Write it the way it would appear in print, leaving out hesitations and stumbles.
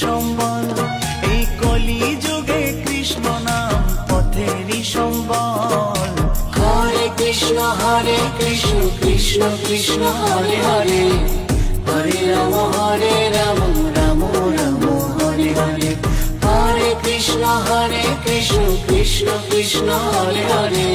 সম্বল। এই কলি যুগে কৃষ্ণ নাম পথেরই সম্বল। হরে কৃষ্ণ কৃষ্ণ কৃষ্ণ হরে হরে, হরে রাম রাম রাম হরে হরে। হরে কৃষ্ণ কৃষ্ণ কৃষ্ণ হরে হরে,